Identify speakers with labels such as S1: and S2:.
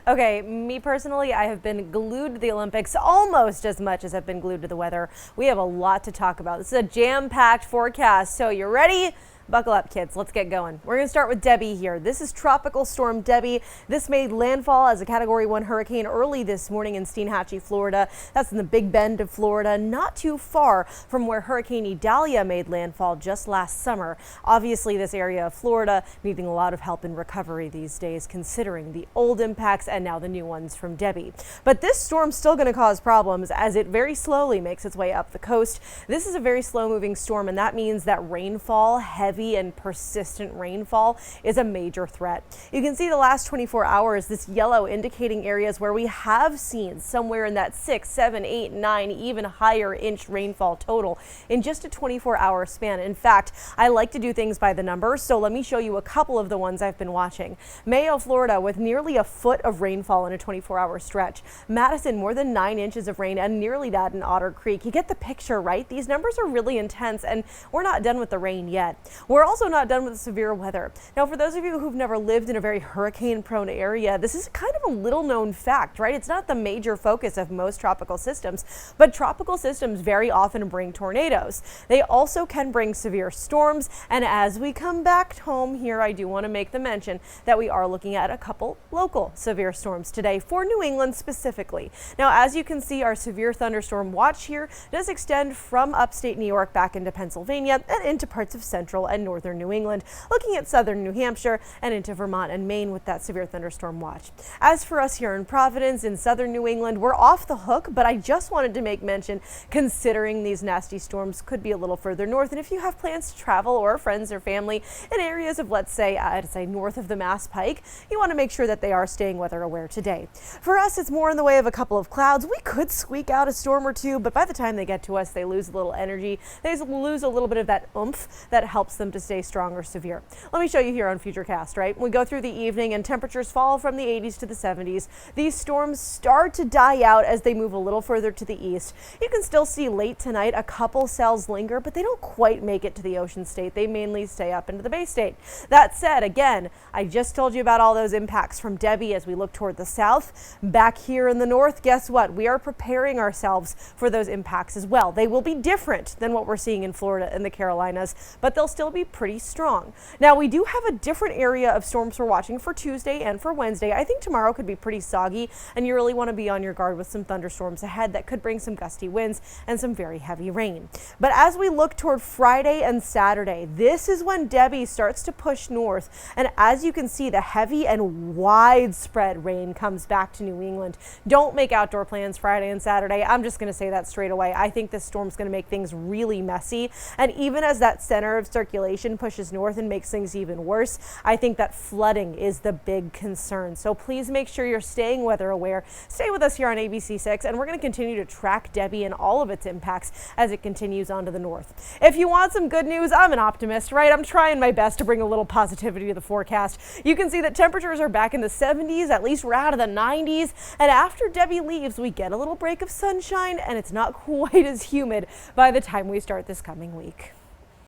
S1: Okay, me personally, I have been glued to the Olympics almost as much as I've been glued to the weather. We have a lot to talk about. This is a jam-packed forecast, so you ready? Buckle up, kids. Let's get going. We're going to start with Debbie here. This is Tropical Storm Debbie. This made landfall as a Category 1 hurricane early this morning in Steinhatchee, Florida. That's in the Big Bend of Florida, not too far from where Hurricane Idalia made landfall just last summer. Obviously, this area of Florida needing a lot of help in recovery these days, considering the old impacts and now the new ones from Debbie. But this storm's still going to cause problems as it very slowly makes its way up the coast. This is a very slow-moving storm, and that means that rainfall, heavy and persistent rainfall, is a major threat. You can see the last 24 hours, this yellow indicating areas where we have seen somewhere in that 6, 7, 8, 9, even higher inch rainfall total in just a 24-hour span. In fact, I like to do things by the numbers, so let me show you a couple of the ones I've been watching. Mayo, Florida, with nearly a foot of rainfall in a 24-hour stretch. Madison, more than 9 inches of rain, and nearly that in Otter Creek. You get the picture, right? These numbers are really intense, and we're not done with the rain yet. We're also not done with the severe weather. Now, for those of you who've never lived in a very hurricane-prone area, this is kind of a little-known fact, right? It's not the major focus of most tropical systems, but tropical systems very often bring tornadoes. They also can bring severe storms, and as we come back home here, I do want to make the mention that we are looking at a couple local severe storms today for New England specifically. Now, as you can see, our severe thunderstorm watch here does extend from upstate New York back into Pennsylvania and into parts of central and northern New England, looking at southern New Hampshire and into Vermont and Maine with that severe thunderstorm watch. As for us here in Providence in southern New England, we're off the hook, but I just wanted to make mention, considering these nasty storms could be a little further north, and if you have plans to travel or friends or family in areas of, let's say, I'd say north of the Mass Pike, you want to make sure that they are staying weather aware today. For us, it's more in the way of a couple of clouds. We could squeak out a storm or two, but by the time they get to us, they lose a little energy. They lose a little bit of that oomph that helps them to stay strong or severe. Let me show you here on Futurecast, right? We go through the evening and temperatures fall from the 80s to the 70s. These storms start to die out as they move a little further to the east. You can still see late tonight a couple cells linger, but they don't quite make it to the ocean state. They mainly stay up into the Bay State. That said, again, I just told you about all those impacts from Debbie as we look toward the south. Back here in the north, guess what? We are preparing ourselves for those impacts as well. They will be different than what we're seeing in Florida and the Carolinas, but they'll still be pretty strong. Now, we do have a different area of storms we're watching for Tuesday and for Wednesday. I think tomorrow could be pretty soggy, and you really want to be on your guard with some thunderstorms ahead that could bring some gusty winds and some very heavy rain. But as we look toward Friday and Saturday, this is when Debbie starts to push north, and as you can see, the heavy and widespread rain comes back to New England. Don't make outdoor plans Friday and Saturday. I'm just going to say that straight away. I think this storm's going to make things really messy, and even as that center of circulation pushes north and makes things even worse, I think that flooding is the big concern. So please make sure you're staying weather aware. Stay with us here on ABC6, and we're going to continue to track Debbie and all of its impacts as it continues on to the north. If you want some good news, I'm an optimist, right? I'm trying my best to bring a little positivity to the forecast. You can see that temperatures are back in the 70s, at least we're out of the 90s, and after Debbie leaves, we get a little break of sunshine, and it's not quite as humid by the time we start this coming week.